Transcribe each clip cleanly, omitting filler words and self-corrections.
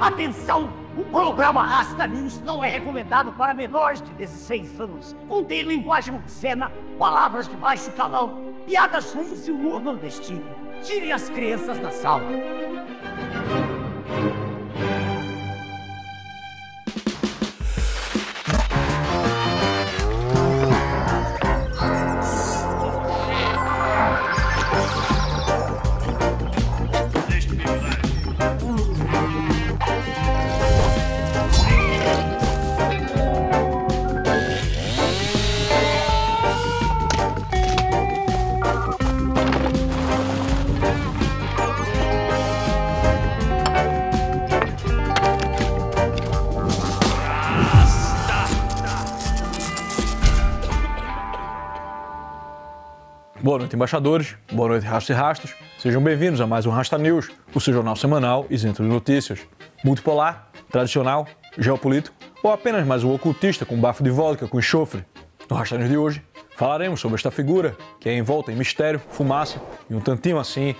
Atenção! O programa Rasta News não é recomendado para menores de 16 anos. Contém linguagem obscena, palavras de baixo calão, piadas ruins e humor nordestino. Tirem as crianças da sala. Boa noite, embaixadores. Boa noite, rastos e rastos. Sejam bem-vindos a mais um Rasta News, o seu jornal semanal isento de notícias. Multipolar, tradicional, geopolítico ou apenas mais um ocultista com bafo de vodka com enxofre. No Rasta News de hoje, falaremos sobre esta figura que é envolta em mistério, fumaça e um tantinho assim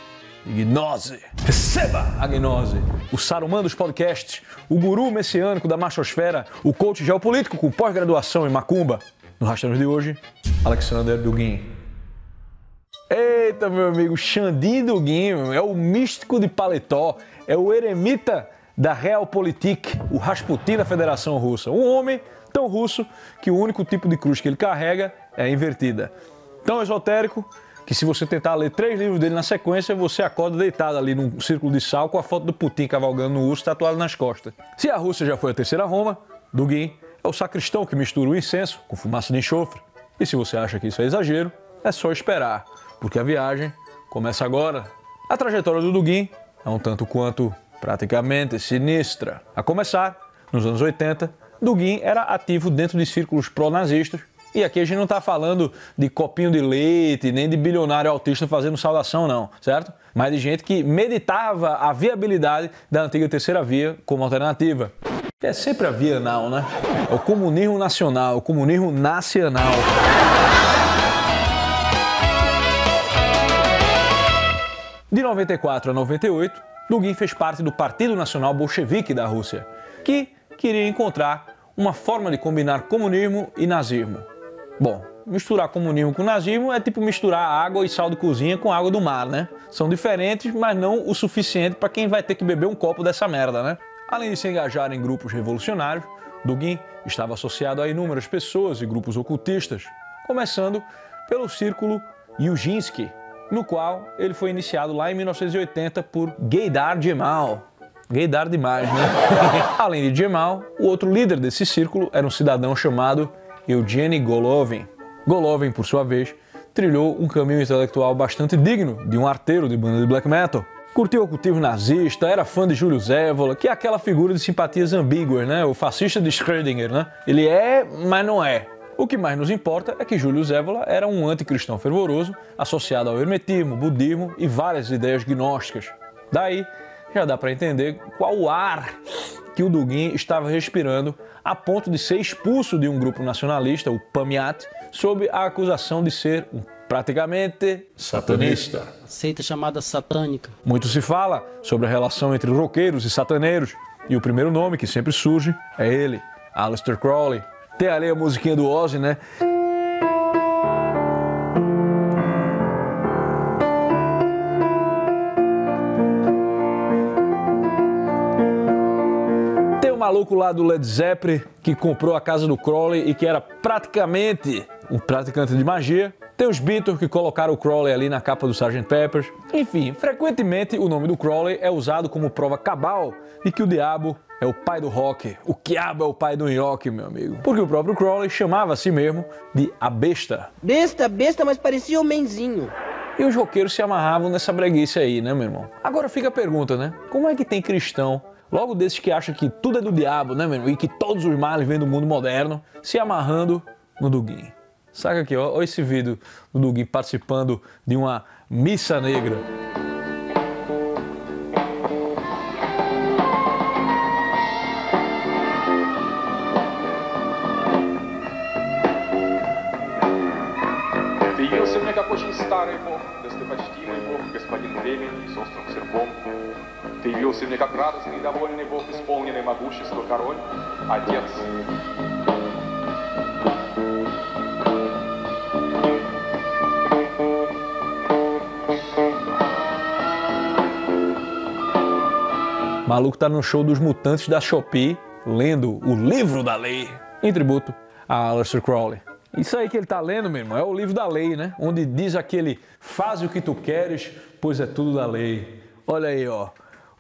de gnose. Receba a gnose! O Saruman dos podcasts, o guru messiânico da machosfera, o coach geopolítico com pós-graduação em macumba. No Rasta News de hoje, Alexander Dugin. Eita, meu amigo, Xandinho Dugin é o místico de paletó, é o eremita da Realpolitik, o Rasputin da Federação Russa. Um homem tão russo que o único tipo de cruz que ele carrega é a invertida. Tão esotérico que se você tentar ler 3 livros dele na sequência, você acorda deitado ali num círculo de sal com a foto do Putin cavalgando no urso tatuado nas costas. Se a Rússia já foi a terceira Roma, Dugin é o sacristão que mistura o incenso com fumaça de enxofre. E se você acha que isso é exagero, é só esperar, porque a viagem começa agora. A trajetória do Dugin é um tanto quanto praticamente sinistra. A começar, nos anos 80, Dugin era ativo dentro de círculos pró-nazistas, e aqui a gente não está falando de copinho de leite, nem de bilionário autista fazendo saudação não, certo? Mas de gente que meditava a viabilidade da antiga terceira via como alternativa. É sempre a via não, né? É o comunismo nacional, o comunismo nacional. De 94 a 98, Dugin fez parte do Partido Nacional Bolchevique da Rússia, que queria encontrar uma forma de combinar comunismo e nazismo. Bom, misturar comunismo com nazismo é tipo misturar água e sal de cozinha com água do mar, né? São diferentes, mas não o suficiente para quem vai ter que beber um copo dessa merda, né? Além de se engajar em grupos revolucionários, Dugin estava associado a inúmeras pessoas e grupos ocultistas, começando pelo círculo Yuzhinsky, no qual ele foi iniciado lá em 1980 por Gaydar Djemal. Gaydar demais, né? Além de Djemal, o outro líder desse círculo era um cidadão chamado Evgeny Golovin. Golovin, por sua vez, trilhou um caminho intelectual bastante digno de um arteiro de banda de black metal. Curtiu ocultismo nazista, era fã de Júlio Zévola, que é aquela figura de simpatias ambíguas, né? O fascista de Schrödinger, né? Ele é, mas não é. O que mais nos importa é que Júlio Zévola era um anticristão fervoroso, associado ao hermetismo, budismo e várias ideias gnósticas. Daí, já dá para entender qual o ar que o Dugin estava respirando a ponto de ser expulso de um grupo nacionalista, o Pamiat, sob a acusação de ser um praticamente satanista. Seita chamada satânica. Muito se fala sobre a relação entre roqueiros e sataneiros, e o primeiro nome que sempre surge é ele, Aleister Crowley. Tem ali a musiquinha do Ozzy, né? Tem o maluco lá do Led Zeppelin que comprou a casa do Crowley e que era praticamente um praticante de magia. Tem os Beatles que colocaram o Crowley ali na capa do Sgt. Pepper. Enfim, frequentemente o nome do Crowley é usado como prova cabal de que o diabo é o pai do rock, o quiabo é o pai do nhoque, meu amigo. Porque o próprio Crowley chamava a si mesmo de a besta. Besta, mas parecia um menzinho. E os roqueiros se amarravam nessa breguice aí, né, meu irmão? Agora fica a pergunta, né? Como é que tem cristão, logo desses que acham que tudo é do diabo, né, meu irmão? E que todos os males vêm do mundo moderno, se amarrando no Dugin? Saca aqui, ó esse vídeo do Dugin participando de uma missa negra. Очень старый бог, достопочтимый бог, господин времени, создан церквом. Ты Появился мне как радостный и довольный Бог, исполненный могущества король, Отец. Maluco tá no show dos Mutantes da Shopee, lendo o livro da lei, em tributo a Aleister Crowley. Isso aí que ele tá lendo, meu irmão, é o livro da lei, né? Onde diz aquele, faz o que tu queres, pois é tudo da lei. Olha aí, ó,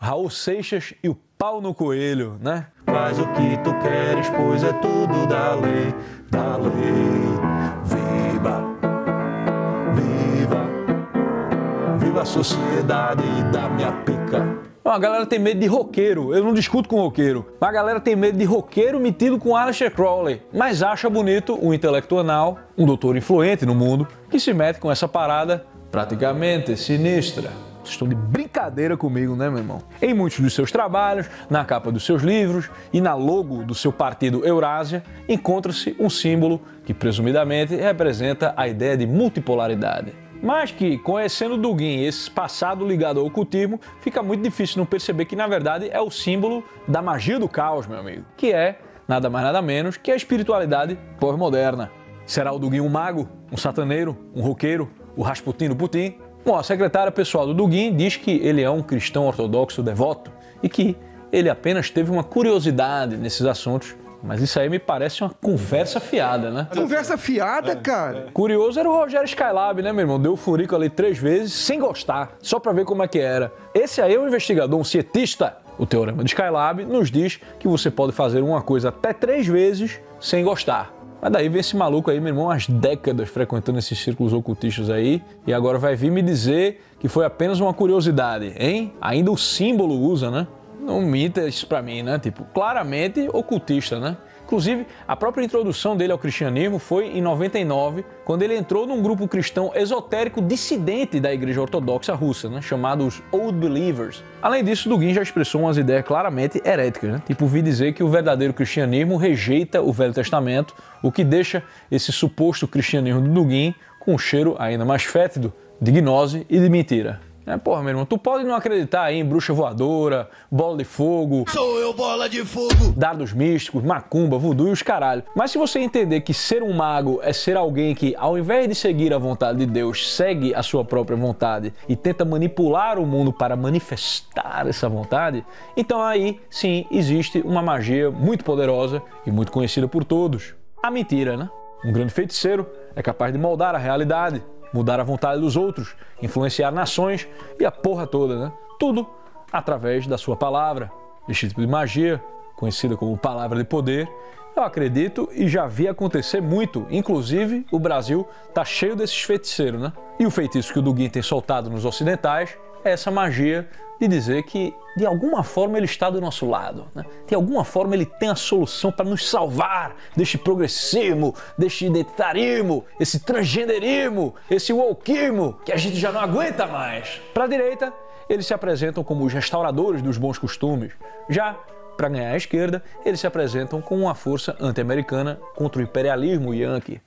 Raul Seixas e o pau no coelho, né? Faz o que tu queres, pois é tudo da lei, da lei. Viva, viva, viva a sociedade da minha pica. A galera tem medo de roqueiro, eu não discuto com roqueiro. A galera tem medo de roqueiro metido com Aleister Crowley, mas acha bonito um intelectual, um doutor influente no mundo, que se mete com essa parada praticamente sinistra. Vocês estão de brincadeira comigo, né, meu irmão? Em muitos dos seus trabalhos, na capa dos seus livros e na logo do seu partido Eurásia, encontra-se um símbolo que presumidamente representa a ideia de multipolaridade. Mas que, conhecendo Dugin esse passado ligado ao ocultismo, fica muito difícil não perceber que, na verdade, é o símbolo da magia do caos, meu amigo, que é, nada mais nada menos, que a espiritualidade pós-moderna. Será o Dugin um mago, um sataneiro, um roqueiro, o Rasputin do Putin? Bom, a secretária pessoal do Dugin diz que ele é um cristão ortodoxo devoto e que ele apenas teve uma curiosidade nesses assuntos. Mas isso aí me parece uma conversa fiada, né? Conversa fiada, cara? Curioso era o Rogério Skylab, né, meu irmão? Deu o furico ali 3 vezes sem gostar, só pra ver como é que era. Esse aí é um investigador, um cientista. O teorema de Skylab nos diz que você pode fazer uma coisa até 3 vezes sem gostar. Mas daí vem esse maluco aí, meu irmão, há décadas frequentando esses círculos ocultistas aí, e agora vai vir me dizer que foi apenas uma curiosidade, hein? Ainda o símbolo usa, né? Não minta isso pra mim, né? Tipo, claramente ocultista, né? Inclusive, a própria introdução dele ao cristianismo foi em 99, quando ele entrou num grupo cristão esotérico dissidente da Igreja Ortodoxa Russa, né? Chamado os Old Believers. Além disso, Dugin já expressou umas ideias claramente heréticas, né? Tipo, vi dizer que o verdadeiro cristianismo rejeita o Velho Testamento, o que deixa esse suposto cristianismo do Dugin com um cheiro ainda mais fétido de gnose e de mentira. Porra, meu irmão, tu pode não acreditar aí em bruxa voadora, bola de fogo... Sou eu, bola de fogo! ...dardos místicos, macumba, voodoo e os caralho. Mas se você entender que ser um mago é ser alguém que, ao invés de seguir a vontade de Deus, segue a sua própria vontade e tenta manipular o mundo para manifestar essa vontade, então aí, sim, existe uma magia muito poderosa e muito conhecida por todos. A mentira, né? Um grande feiticeiro é capaz de moldar a realidade, mudar a vontade dos outros, influenciar nações e a porra toda, né? Tudo através da sua palavra. Este tipo de magia, conhecida como palavra de poder, eu acredito e já vi acontecer muito. Inclusive, o Brasil tá cheio desses feiticeiros, né? E o feitiço que o Dugin tem soltado nos ocidentais é essa magia de dizer que, de alguma forma, ele está do nosso lado, né? De alguma forma, ele tem a solução para nos salvar deste progressismo, deste identitarismo, esse transgenderismo, esse wokeismo, que a gente já não aguenta mais. Para a direita, eles se apresentam como os restauradores dos bons costumes. Já para ganhar a esquerda, eles se apresentam como uma força anti-americana contra o imperialismo yankee.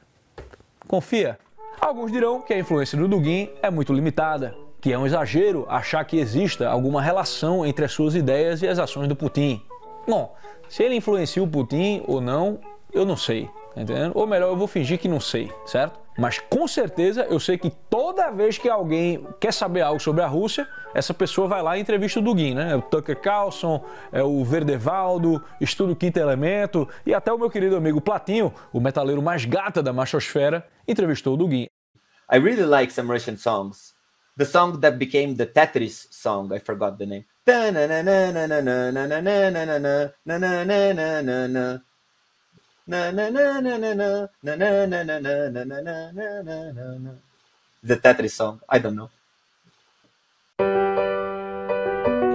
Confia? Alguns dirão que a influência do Dugin é muito limitada, que é um exagero achar que exista alguma relação entre as suas ideias e as ações do Putin. Bom, se ele influencia o Putin ou não, eu não sei, tá entendendo? Ou melhor, eu vou fingir que não sei, certo? Mas com certeza eu sei que toda vez que alguém quer saber algo sobre a Rússia, essa pessoa vai lá e entrevista o Dugin, né? É o Tucker Carlson, é o Verdevaldo, Estudo Quinto Elemento e até o meu querido amigo Platinho, o metaleiro mais gata da machosfera, entrevistou o Dugin. I really like some Russian songs. The song that became the Tetris song, I forgot the name. The Tetris song, I don't know.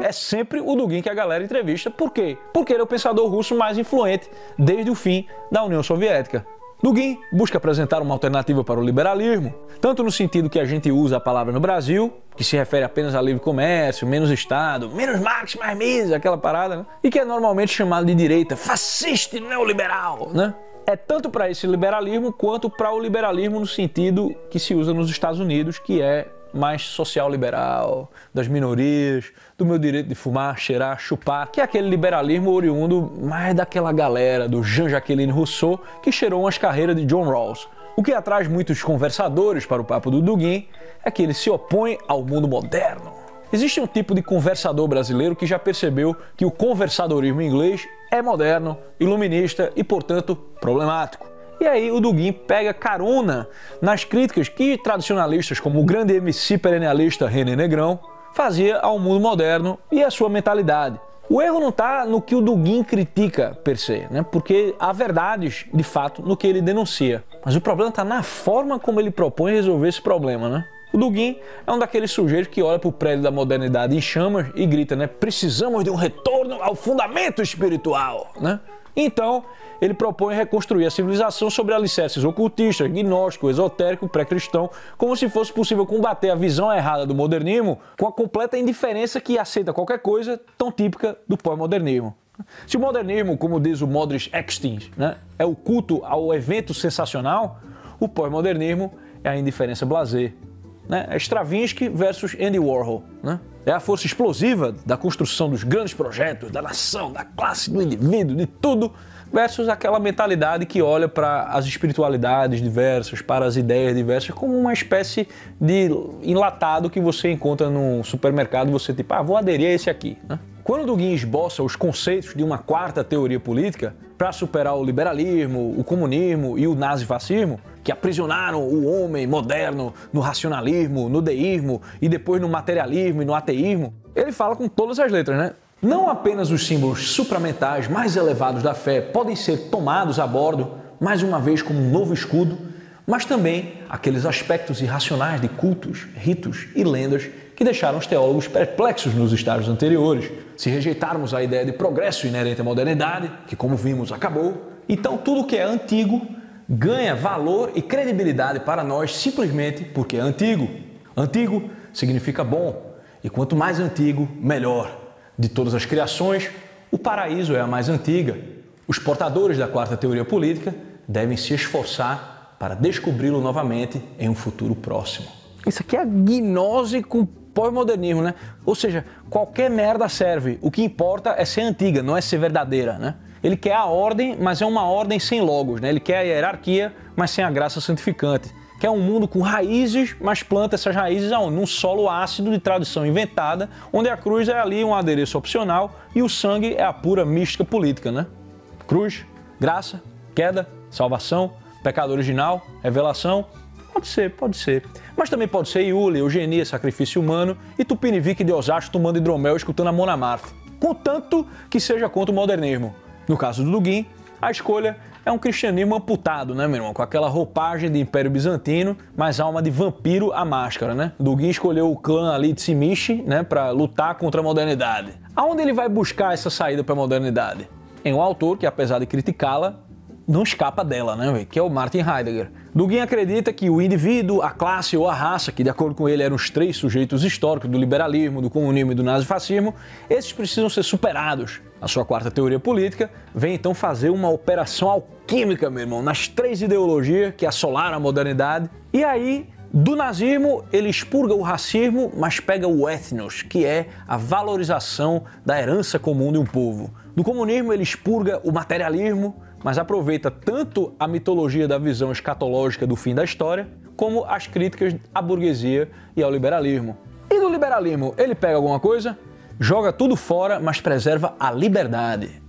É sempre o Dugin que a galera entrevista. Por quê? Porque ele é o pensador russo mais influente desde o fim da União Soviética. Dugin busca apresentar uma alternativa para o liberalismo, tanto no sentido que a gente usa a palavra no Brasil, que se refere apenas a livre comércio, menos Estado, menos Marx, mais Mises, aquela parada, né? E que é normalmente chamado de direita fascista e neoliberal, né? É tanto para esse liberalismo quanto para o liberalismo no sentido que se usa nos Estados Unidos, que é mais social-liberal, das minorias, do meu direito de fumar, cheirar, chupar, que é aquele liberalismo oriundo mais daquela galera do Jean-Jacques Rousseau que cheirou umas carreiras de John Rawls. O que atrai muitos conversadores para o papo do Dugin é que ele se opõe ao mundo moderno. Existe um tipo de conversador brasileiro que já percebeu que o conversadorismo inglês é moderno, iluminista e, portanto, problemático. E aí o Dugin pega carona nas críticas que tradicionalistas como o grande MC perennialista René Negrão fazia ao mundo moderno e à sua mentalidade. O erro não está no que o Dugin critica per se, né? Porque há verdades, de fato, no que ele denuncia. Mas o problema está na forma como ele propõe resolver esse problema, né? O Dugin é um daqueles sujeitos que olha para o prédio da modernidade em chamas e grita, né? Precisamos de um retorno ao fundamento espiritual, né? Então, ele propõe reconstruir a civilização sobre alicerces ocultistas, gnóstico, esotérico, pré-cristão, como se fosse possível combater a visão errada do modernismo com a completa indiferença que aceita qualquer coisa tão típica do pós-modernismo. Se o modernismo, como diz o Modris Eckstein, né, é o culto ao evento sensacional, o pós-modernismo é a indiferença blasé. Né? É Stravinsky versus Andy Warhol. Né? É a força explosiva da construção dos grandes projetos, da nação, da classe, do indivíduo, de tudo, versus aquela mentalidade que olha para as espiritualidades diversas, para as ideias diversas, como uma espécie de enlatado que você encontra num supermercado e você tipo, vou aderir a esse aqui. Né? Quando Dugin esboça os conceitos de uma quarta teoria política para superar o liberalismo, o comunismo e o nazifascismo, que aprisionaram o homem moderno no racionalismo, no deísmo e depois no materialismo e no ateísmo, ele fala com todas as letras, né? Não apenas os símbolos supramentais mais elevados da fé podem ser tomados a bordo, mais uma vez como um novo escudo, mas também aqueles aspectos irracionais de cultos, ritos e lendas que deixaram os teólogos perplexos nos estágios anteriores. Se rejeitarmos a ideia de progresso inerente à modernidade, que como vimos acabou, então tudo que é antigo ganha valor e credibilidade para nós simplesmente porque é antigo. Antigo significa bom, e quanto mais antigo, melhor. De todas as criações, o paraíso é a mais antiga. Os portadores da quarta teoria política devem se esforçar para descobri-lo novamente em um futuro próximo. Isso aqui é a gnose com pós-modernismo, né? Ou seja, qualquer merda serve. O que importa é ser antiga, não é ser verdadeira, né? Ele quer a ordem, mas é uma ordem sem logos, né? Ele quer a hierarquia, mas sem a graça santificante. Quer um mundo com raízes, mas planta essas raízes aonde? Num solo ácido de tradição inventada, onde a cruz é ali um adereço opcional e o sangue é a pura mística política, né? Cruz, graça, queda, salvação, pecado original, revelação. Pode ser. Mas também pode ser Iule, eugenia, sacrifício humano e Tupinivique de Osasco tomando hidromel escutando a Mona Marta. Contanto que seja contra o modernismo. No caso do Dugin, a escolha é um cristianismo amputado, né, meu irmão? Com aquela roupagem de Império Bizantino, mas alma de vampiro à máscara, né? Dugin escolheu o clã ali de Simishi, né, para lutar contra a modernidade. Aonde ele vai buscar essa saída para a modernidade? Em um autor que, apesar de criticá-la, não escapa dela, né, que é o Martin Heidegger. Dugin acredita que o indivíduo, a classe ou a raça, que de acordo com ele eram os três sujeitos históricos do liberalismo, do comunismo e do nazifascismo, esses precisam ser superados. A sua quarta teoria política vem então fazer uma operação alquímica, meu irmão, nas três ideologias que assolaram a modernidade. E aí, do nazismo, ele expurga o racismo, mas pega o ethnos, que é a valorização da herança comum de um povo. Do comunismo, ele expurga o materialismo, mas aproveita tanto a mitologia da visão escatológica do fim da história, como as críticas à burguesia e ao liberalismo. E do liberalismo, ele pega alguma coisa, joga tudo fora, mas preserva a liberdade.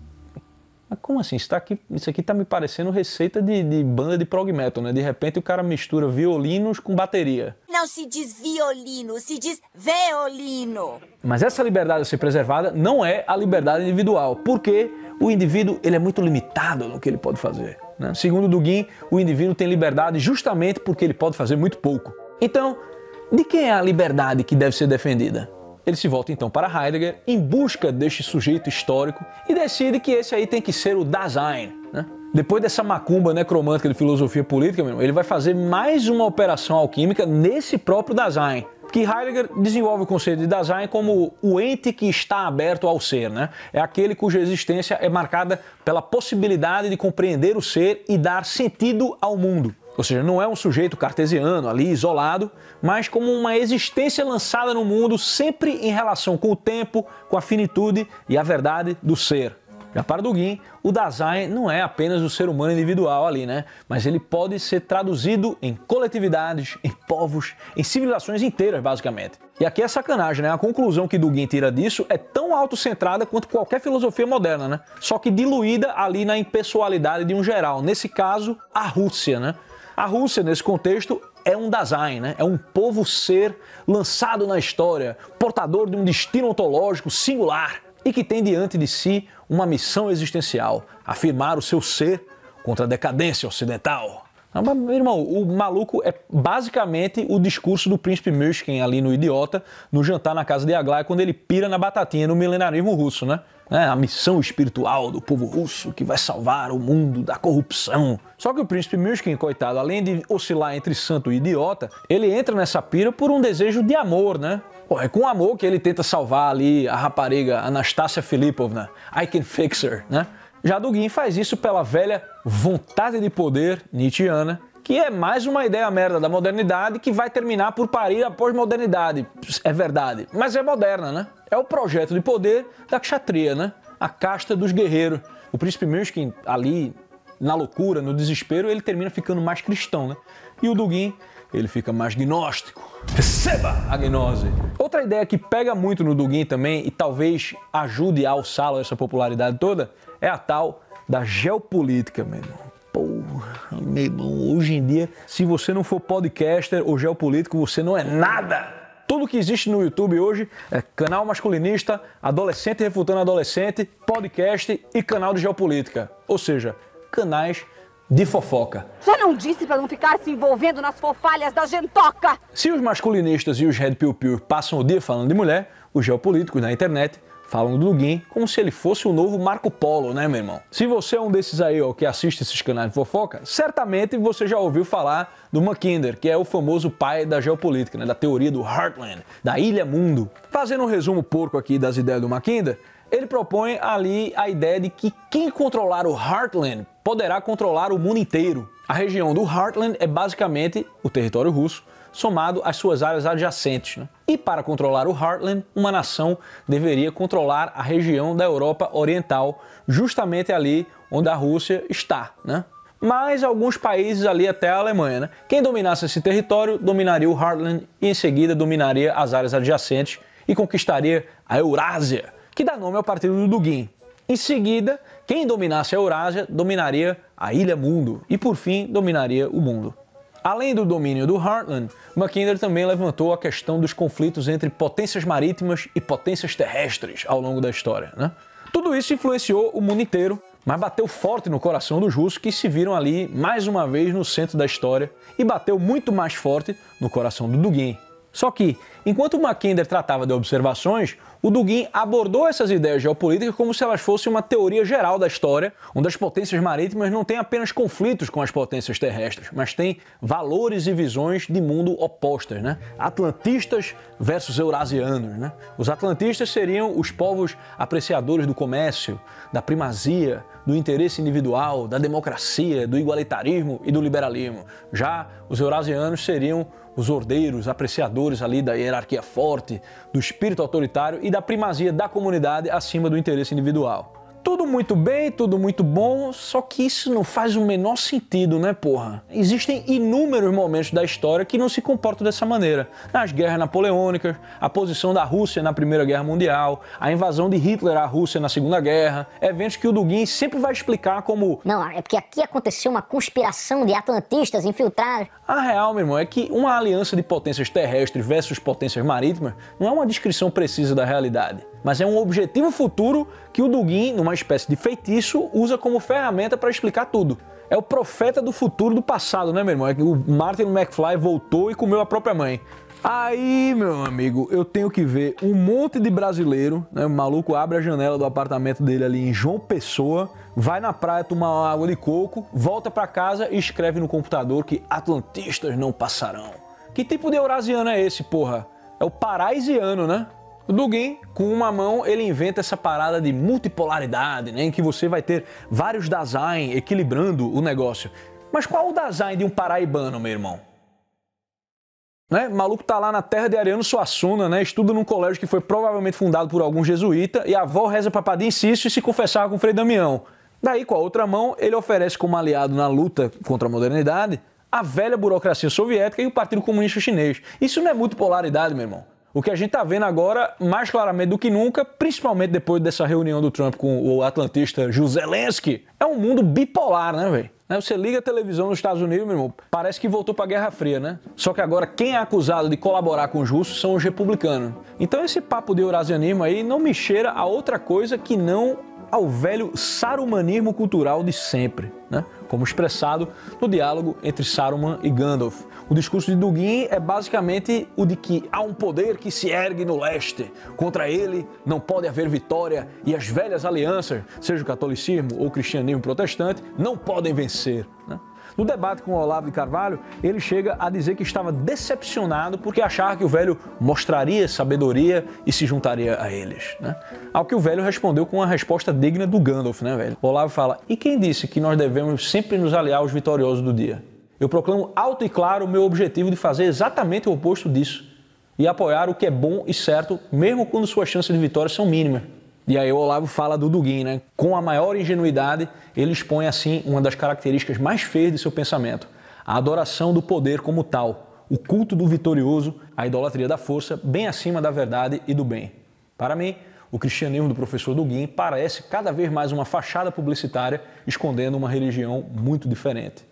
Mas como assim? Isso aqui tá me parecendo receita de banda de prog metal, né? De repente o cara mistura violinos com bateria. Não se diz violino, se diz violino. Mas essa liberdade a ser preservada não é a liberdade individual, porque o indivíduo ele é muito limitado no que ele pode fazer, né? Segundo Dugin, o indivíduo tem liberdade justamente porque ele pode fazer muito pouco. Então, de quem é a liberdade que deve ser defendida? Ele se volta então para Heidegger em busca deste sujeito histórico e decide que esse aí tem que ser o Dasein, né? Depois dessa macumba necromântica de filosofia política, ele vai fazer mais uma operação alquímica nesse próprio Dasein, que Heidegger desenvolve o conceito de Dasein como o ente que está aberto ao ser, né? É aquele cuja existência é marcada pela possibilidade de compreender o ser e dar sentido ao mundo. Ou seja, não é um sujeito cartesiano ali, isolado, mas como uma existência lançada no mundo sempre em relação com o tempo, com a finitude e a verdade do ser. Já para Dugin, o Dasein não é apenas o ser humano individual ali, né? Mas ele pode ser traduzido em coletividades, em povos, em civilizações inteiras, basicamente. E aqui é sacanagem, né? A conclusão que Dugin tira disso é tão autocentrada quanto qualquer filosofia moderna, né? Só que diluída ali na impessoalidade de um geral. Nesse caso, a Rússia, né? A Rússia, nesse contexto, é um Dasein, né? É um povo-ser lançado na história, portador de um destino ontológico singular e que tem diante de si uma missão existencial, afirmar o seu ser contra a decadência ocidental. Mas, meu irmão, o maluco é basicamente o discurso do príncipe Myshkin ali no Idiota, no jantar na casa de Aglaya, quando ele pira na batatinha no milenarismo russo, né? A missão espiritual do povo russo que vai salvar o mundo da corrupção. Só que o príncipe Myshkin, coitado, além de oscilar entre santo e idiota, ele entra nessa pira por um desejo de amor, né? Pô, é com amor que ele tenta salvar ali a rapariga Anastasia Filipovna, I can fix her, né? Já Dugin faz isso pela velha vontade de poder nietzschiana, que é mais uma ideia merda da modernidade que vai terminar por parir a pós-modernidade. É verdade, mas é moderna, né? É o projeto de poder da kshatriya, né? A casta dos guerreiros. O príncipe Myshkin, ali, na loucura, no desespero, ele termina ficando mais cristão, né? E o Dugin, ele fica mais gnóstico. Receba a gnose! Outra ideia que pega muito no Dugin também, e talvez ajude a alçá-lo a essa popularidade toda, é a tal da geopolítica, meu irmão. Porra, meu irmão, hoje em dia, se você não for podcaster ou geopolítico, você não é nada! Tudo que existe no YouTube hoje é canal masculinista, adolescente refutando adolescente, podcast e canal de geopolítica. Ou seja, canais de fofoca. Já não disse pra não ficar se envolvendo nas fofalhas da gentoca? Se os masculinistas e os red pill passam o dia falando de mulher, os geopolíticos na internet falam do Dugin como se ele fosse o novo Marco Polo, né, meu irmão? Se você é um desses aí, ó, que assiste esses canais de fofoca, certamente você já ouviu falar do Mackinder, que é o famoso pai da geopolítica, né, da teoria do Heartland, da Ilha Mundo. Fazendo um resumo porco aqui das ideias do Mackinder, ele propõe ali a ideia de que quem controlar o Heartland poderá controlar o mundo inteiro. A região do Heartland é basicamente o território russo, somado às suas áreas adjacentes, né? E para controlar o Heartland, uma nação deveria controlar a região da Europa Oriental, justamente ali onde a Rússia está, né? Mas alguns países ali até a Alemanha, né? Quem dominasse esse território dominaria o Heartland e em seguida dominaria as áreas adjacentes e conquistaria a Eurásia, que dá nome ao partido do Dugin. Em seguida, quem dominasse a Eurásia dominaria a Ilha Mundo e por fim dominaria o mundo. Além do domínio do Heartland, Mackinder também levantou a questão dos conflitos entre potências marítimas e potências terrestres ao longo da história, né? Tudo isso influenciou o mundo inteiro, mas bateu forte no coração dos russos que se viram ali mais uma vez no centro da história e bateu muito mais forte no coração do Dugin. Só que, enquanto o Mackinder tratava de observações, o Dugin abordou essas ideias geopolíticas como se elas fossem uma teoria geral da história, onde as potências marítimas não têm apenas conflitos com as potências terrestres, mas têm valores e visões de mundo opostas, né? Atlantistas versus eurasianos, né? Os atlantistas seriam os povos apreciadores do comércio, da primazia, do interesse individual, da democracia, do igualitarismo e do liberalismo. Já os eurasianos seriam os ordeiros, apreciadores ali da hierarquia forte, do espírito autoritário e da primazia da comunidade acima do interesse individual. Tudo muito bem, tudo muito bom, só que isso não faz o menor sentido, né, porra? Existem inúmeros momentos da história que não se comportam dessa maneira. As guerras napoleônicas, a posição da Rússia na Primeira Guerra Mundial, a invasão de Hitler à Rússia na Segunda Guerra, eventos que o Dugin sempre vai explicar como... Não, é porque aqui aconteceu uma conspiração de atlantistas infiltrados. A real, meu irmão, é que uma aliança de potências terrestres versus potências marítimas não é uma descrição precisa da realidade, mas é um objetivo futuro que o Dugin, numa espécie de feitiço, usa como ferramenta para explicar tudo. É o profeta do futuro do passado, né, meu irmão? É que o Martin McFly voltou e comeu a própria mãe. Aí, meu amigo, eu tenho que ver um monte de brasileiro, né? O maluco abre a janela do apartamento dele ali em João Pessoa, vai na praia tomar uma água de coco, volta para casa e escreve no computador que atlantistas não passarão. Que tipo de eurasiano é esse, porra? É o paraisiano, né? O Dugin, com uma mão, ele inventa essa parada de multipolaridade, né, em que você vai ter vários Dasein equilibrando o negócio. Mas qual o design de um paraibano, meu irmão? Né? O maluco tá lá na terra de Ariano Suassuna, né? Estuda num colégio que foi provavelmente fundado por algum jesuíta, e a avó reza pra Padre Cício e se confessava com Frei Damião. Daí, com a outra mão, ele oferece como aliado na luta contra a modernidade a velha burocracia soviética e o Partido Comunista Chinês. Isso não é muito polaridade, meu irmão. O que a gente tá vendo agora, mais claramente do que nunca, principalmente depois dessa reunião do Trump com o atlantista Zelensky, é um mundo bipolar, né, velho? Você liga a televisão nos Estados Unidos, meu irmão, parece que voltou para a Guerra Fria, né? Só que agora quem é acusado de colaborar com os russos são os republicanos. Então esse papo de eurasianismo aí não me cheira a outra coisa que não ao velho sarumanismo cultural de sempre, né? Como expressado no diálogo entre Saruman e Gandalf. O discurso de Dugin é basicamente o de que há um poder que se ergue no leste. Contra ele não pode haver vitória e as velhas alianças, seja o catolicismo ou o cristianismo protestante, não podem vencer, né? No debate com o Olavo de Carvalho, ele chega a dizer que estava decepcionado porque achava que o velho mostraria sabedoria e se juntaria a eles, né? Ao que o velho respondeu com uma resposta digna do Gandalf, né, velho? O Olavo fala: e quem disse que nós devemos sempre nos aliar aos vitoriosos do dia? Eu proclamo alto e claro o meu objetivo de fazer exatamente o oposto disso e apoiar o que é bom e certo, mesmo quando suas chances de vitória são mínimas. E aí o Olavo fala do Dugin, né? Com a maior ingenuidade, ele expõe assim uma das características mais feias de seu pensamento: a adoração do poder como tal, o culto do vitorioso, a idolatria da força, bem acima da verdade e do bem. Para mim, o cristianismo do professor Dugin parece cada vez mais uma fachada publicitária escondendo uma religião muito diferente.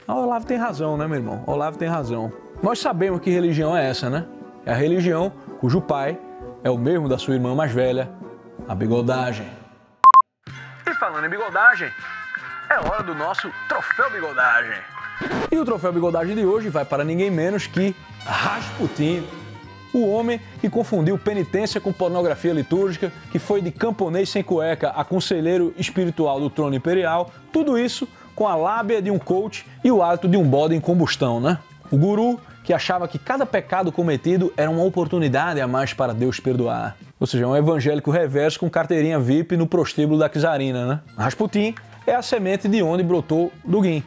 O Olavo tem razão, né, meu irmão? O Olavo tem razão. Nós sabemos que religião é essa, né? É a religião cujo pai é o mesmo da sua irmã mais velha, a bigodagem. E falando em bigodagem, é hora do nosso Troféu Bigodagem. E o Troféu Bigodagem de hoje vai para ninguém menos que Rasputin, o homem que confundiu penitência com pornografia litúrgica, que foi de camponês sem cueca a conselheiro espiritual do trono imperial, tudo isso com a lábia de um coach e o hálito de um bode em combustão, né? O guru que achava que cada pecado cometido era uma oportunidade a mais para Deus perdoar. Ou seja, um evangélico reverso com carteirinha VIP no prostíbulo da czarina, né? Rasputin é a semente de onde brotou Dugin.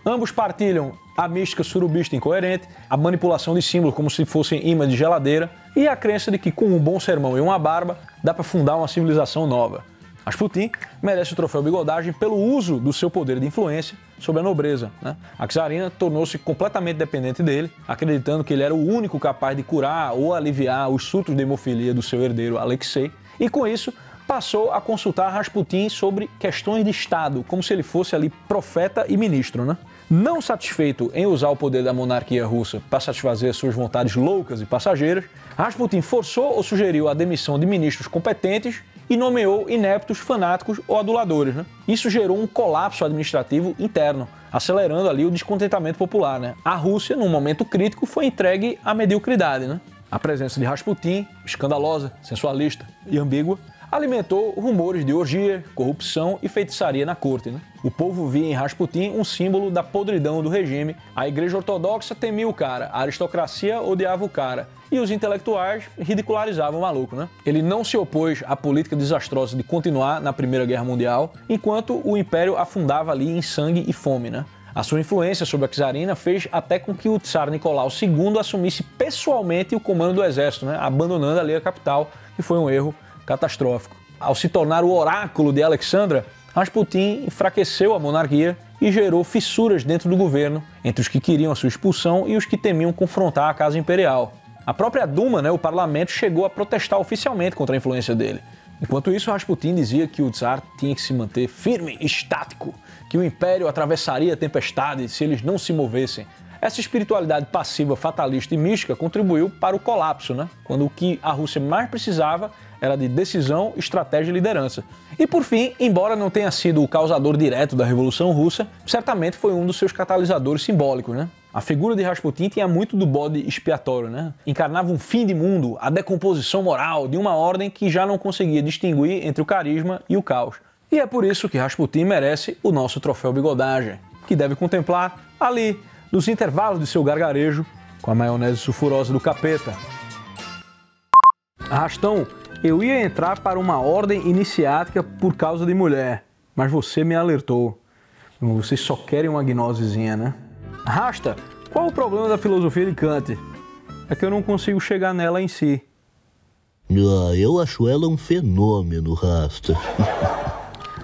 Ambos partilham a mística surubista incoerente, a manipulação de símbolos como se fossem imãs de geladeira e a crença de que com um bom sermão e uma barba dá para fundar uma civilização nova. Rasputin merece o troféu bigodagem pelo uso do seu poder de influência sobre a nobreza, né? A czarina tornou-se completamente dependente dele, acreditando que ele era o único capaz de curar ou aliviar os surtos de hemofilia do seu herdeiro Alexei, e com isso passou a consultar Rasputin sobre questões de Estado, como se ele fosse ali profeta e ministro, né? Não satisfeito em usar o poder da monarquia russa para satisfazer suas vontades loucas e passageiras, Rasputin forçou ou sugeriu a demissão de ministros competentes e nomeou ineptos, fanáticos ou aduladores, né? Isso gerou um colapso administrativo interno, acelerando ali o descontentamento popular, né? A Rússia, num momento crítico, foi entregue à mediocridade, né? A presença de Rasputin, escandalosa, sensualista e ambígua, alimentou rumores de orgia, corrupção e feitiçaria na corte, né? O povo via em Rasputin um símbolo da podridão do regime, a igreja ortodoxa temia o cara, a aristocracia odiava o cara e os intelectuais ridicularizavam o maluco, né? Ele não se opôs à política desastrosa de continuar na Primeira Guerra Mundial, enquanto o império afundava ali em sangue e fome, né? A sua influência sobre a czarina fez até com que o tsar Nicolau II assumisse pessoalmente o comando do exército, né? Abandonando ali a capital, que foi um erro catastrófico. Ao se tornar o oráculo de Alexandra, Rasputin enfraqueceu a monarquia e gerou fissuras dentro do governo, entre os que queriam a sua expulsão e os que temiam confrontar a casa imperial. A própria Duma, né, o parlamento, chegou a protestar oficialmente contra a influência dele. Enquanto isso, Rasputin dizia que o tsar tinha que se manter firme e estático, que o império atravessaria a tempestade se eles não se movessem. Essa espiritualidade passiva, fatalista e mística contribuiu para o colapso, né? Quando o que a Rússia mais precisava era de decisão, estratégia e liderança. E por fim, embora não tenha sido o causador direto da Revolução Russa, certamente foi um dos seus catalisadores simbólicos, né? A figura de Rasputin tinha muito do bode expiatório, né? Encarnava um fim de mundo, a decomposição moral de uma ordem que já não conseguia distinguir entre o carisma e o caos. E é por isso que Rasputin merece o nosso troféu bigodagem, que deve contemplar ali, nos intervalos de seu gargarejo, com a maionese sulfurosa do capeta. Arrastão, eu ia entrar para uma ordem iniciática por causa de mulher, mas você me alertou. Vocês só querem uma gnosezinha, né? Rasta, qual o problema da filosofia de Kant? É que eu não consigo chegar nela em si. Eu acho ela um fenômeno, Rasta.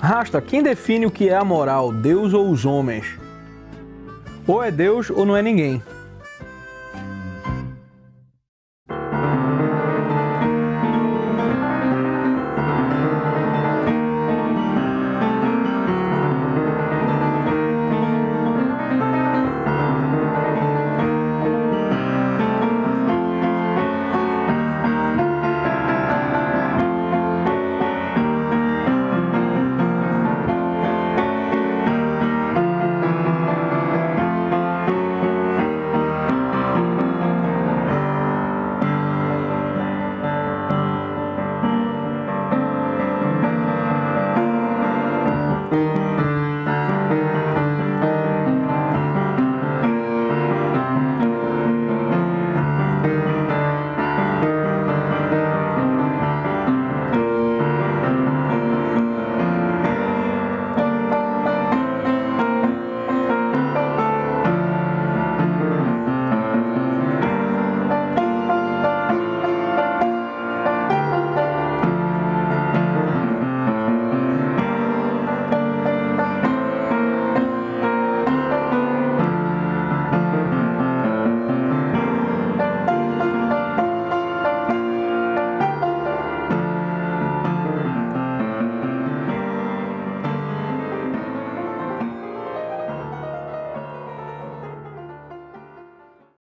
Rasta, quem define o que é a moral, Deus ou os homens? Ou é Deus ou não é ninguém.